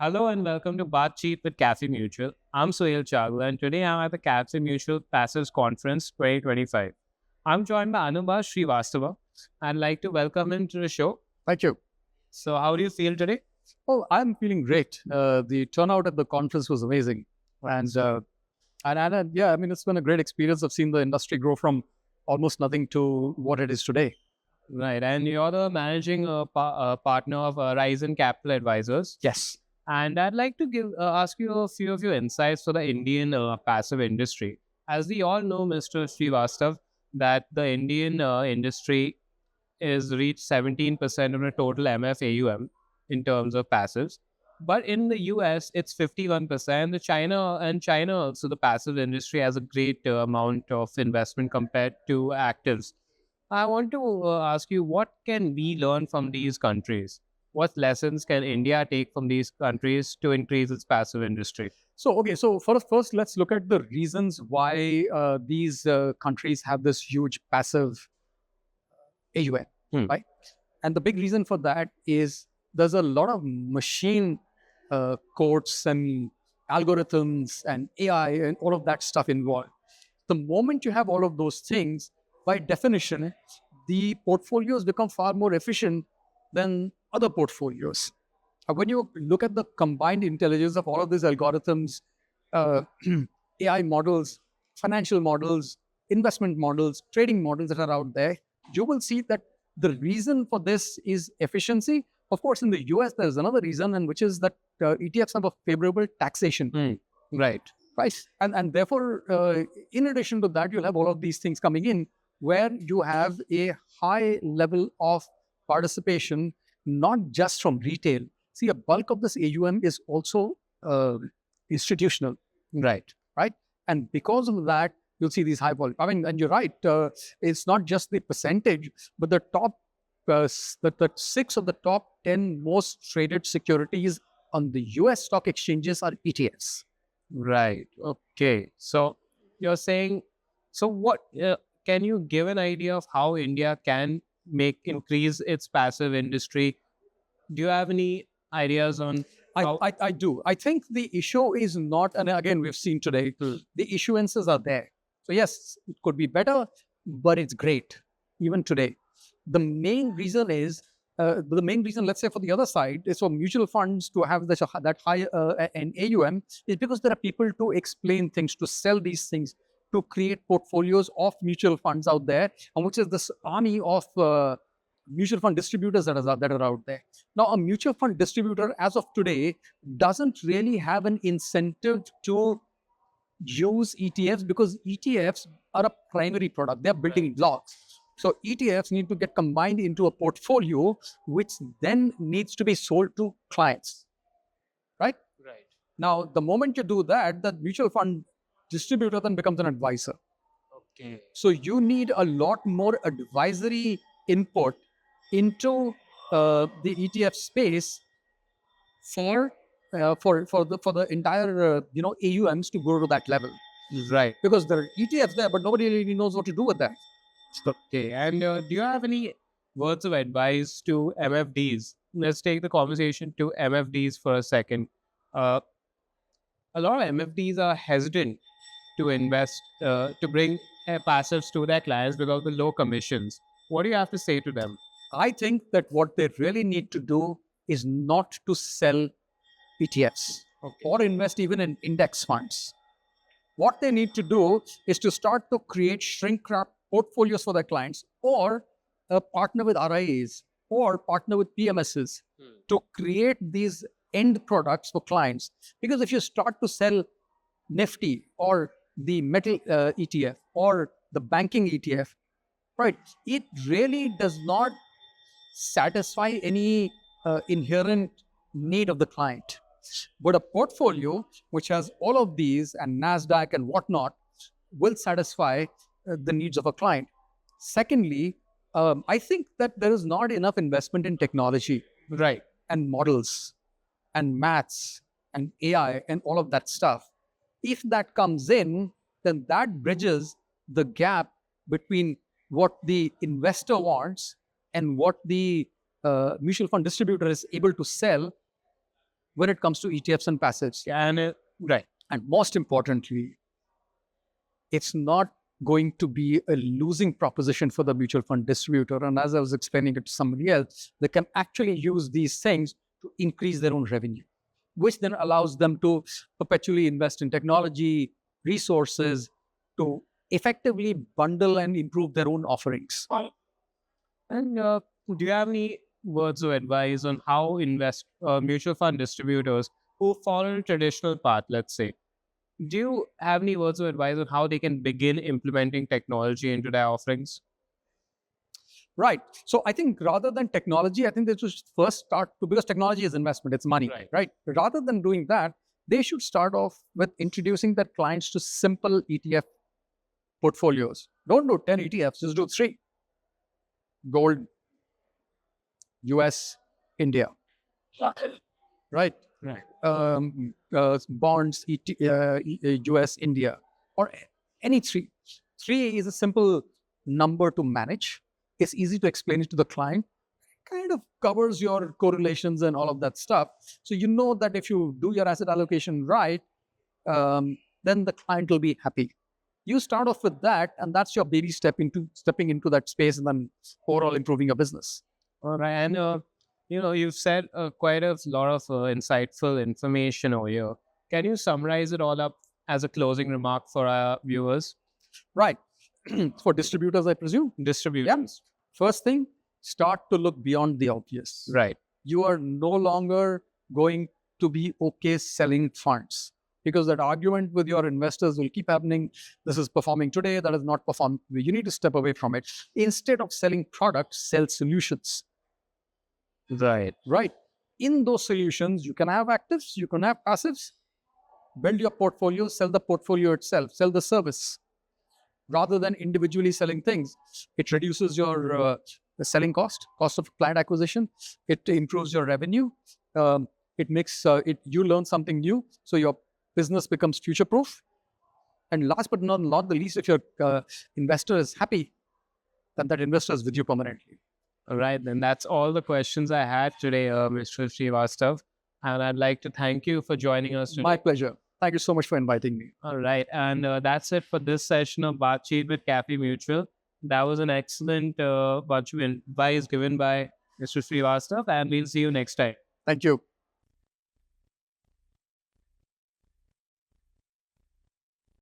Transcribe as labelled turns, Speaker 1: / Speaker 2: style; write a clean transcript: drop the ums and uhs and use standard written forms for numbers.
Speaker 1: Hello and welcome to Baatchit with Cafemutual. I'm Sohail Chagla and today I'm at the Cafemutual Passives Conference 2025. I'm joined by Anubhav Srivastava. I'd like to welcome him to the show.
Speaker 2: Thank you.
Speaker 1: So, how do you feel today?
Speaker 2: Oh, I'm feeling great. The turnout at the conference was amazing, and yeah, I mean it's been a great experience. I've seen the industry grow from almost nothing to what it is today.
Speaker 1: Right, and you're the managing partner of Horizon Capital Advisors.
Speaker 2: Yes.
Speaker 1: And I'd like to ask you a few of your insights for the Indian passive industry. As we all know, Mr. Srivastav, that the Indian industry is reached 17% of the total MFAUM in terms of passives. But in the US, it's 51%. China also, the passive industry has a great amount of investment compared to actives. I want to ask you, what can we learn from these countries? What lessons can India take from these countries to increase its passive industry?
Speaker 2: So first, let's look at the reasons why these countries have this huge passive AUM, right? And the big reason for that is there's a lot of machine codes and algorithms and AI and all of that stuff involved. The moment you have all of those things, by definition, the portfolios become far more efficient than other portfolios. When you look at the combined intelligence of all of these algorithms, uh, AI models, financial models, investment models, trading models that are out there, you will see that the reason for this is efficiency. Of course, in the US, there's another reason, and which is that ETFs have a favorable taxation.
Speaker 1: Right.
Speaker 2: Right. And therefore, in addition to that, you'll have all of these things coming in where you have a high level of participation, not just from retail. See, a bulk of this AUM is also institutional.
Speaker 1: Right.
Speaker 2: Right. And because of that, you'll see these high volume. I mean, and you're right. It's not just the percentage, but the top, the 6 of the top 10 most traded securities on the US stock exchanges are ETFs.
Speaker 1: Right. Okay. So you're saying, so what can you give an idea of how India can increase its passive industry? Do you have any ideas on how?
Speaker 2: I do. I think the issue is not, and again, we've seen today, the issuances are there. So, yes, it could be better, but it's great, even today. The main reason is, let's say for the other side, is for mutual funds to have that high an AUM, is because there are people to explain things, to sell these things, to create portfolios of mutual funds out there, and which is this army of mutual fund distributors that are out there. Now, a mutual fund distributor, as of today, doesn't really have an incentive to use ETFs because ETFs are a primary product. They're building blocks. So ETFs need to get combined into a portfolio, which then needs to be sold to clients. Right?
Speaker 1: Right.
Speaker 2: Now, the moment you do that, the mutual fund distributor then becomes an advisor.
Speaker 1: Okay.
Speaker 2: So you need a lot more advisory input into the ETF space for the entire AUMs to go to that level.
Speaker 1: Right.
Speaker 2: Because there are ETFs there, but nobody really knows what to do with that.
Speaker 1: Okay. And do you have any words of advice to MFDs? Let's take the conversation to MFDs for a second. A lot of MFDs are hesitant to invest, to bring passives to their clients because of the low commissions. What do you have to say to them?
Speaker 2: I think that what they really need to do is not to sell ETFs or invest even in index funds. What they need to do is to start to create shrink wrap portfolios for their clients, or partner with RIAs or partner with PMSs to create these end products for clients. Because if you start to sell Nifty or the metal ETF or the banking ETF, right, it really does not satisfy any inherent need of the client. But a portfolio which has all of these and NASDAQ and whatnot will satisfy the needs of a client. Secondly, I think that there is not enough investment in technology,
Speaker 1: Right.
Speaker 2: and models and maths and AI and all of that stuff. If that comes in, then that bridges the gap between what the investor wants and what the mutual fund distributor is able to sell when it comes to ETFs and passives.
Speaker 1: And right.
Speaker 2: And most importantly, it's not going to be a losing proposition for the mutual fund distributor. And as I was explaining it to somebody else, they can actually use these things to increase their own revenue, which then allows them to perpetually invest in technology, resources, to effectively bundle and improve their own offerings.
Speaker 1: And do you have any words of advice on how mutual fund distributors who follow a traditional path, let's say, do you have any words of advice on how they can begin implementing technology into their offerings?
Speaker 2: Right. So I think rather than technology, I think they should first start to, because technology is investment, it's money, right? Rather than doing that, they should start off with introducing their clients to simple ETF portfolios. Don't do 10 ETFs, just do 3. Gold, US, India. Right. Bonds, US, India, or any 3. 3 is a simple number to manage. It's easy to explain it to the client. It kind of covers your correlations and all of that stuff. So you know that if you do your asset allocation right, then the client will be happy. You start off with that, and that's your baby stepping into that space, and then overall improving your business.
Speaker 1: All right. And you've said quite a lot of insightful information over here. Can you summarize it all up as a closing remark for our viewers?
Speaker 2: Right. For distributors, I presume?
Speaker 1: Distributors.
Speaker 2: Yeah. First thing, start to look beyond the obvious.
Speaker 1: Right.
Speaker 2: You are no longer going to be okay selling funds, because that argument with your investors will keep happening. This is performing today, that is not performing. You need to step away from it. Instead of selling products, sell solutions.
Speaker 1: Right.
Speaker 2: Right. In those solutions, you can have actives, you can have passives. Build your portfolio, sell the portfolio itself, sell the service, rather than individually selling things. It reduces your selling cost of client acquisition. It improves your revenue. It makes you learn something new, so your business becomes future-proof. And last but not the least, if your investor is happy, then that investor is with you permanently.
Speaker 1: All right, then that's all the questions I had today, Mr. Srivastav. And I'd like to thank you for joining us today.
Speaker 2: My pleasure. Thank you so much for inviting me.
Speaker 1: All right, and that's it for this session of Baatchit with Cafemutual. That was an excellent bunch of advice given by Mr. Srivastav, and we'll see you next time.
Speaker 2: Thank you.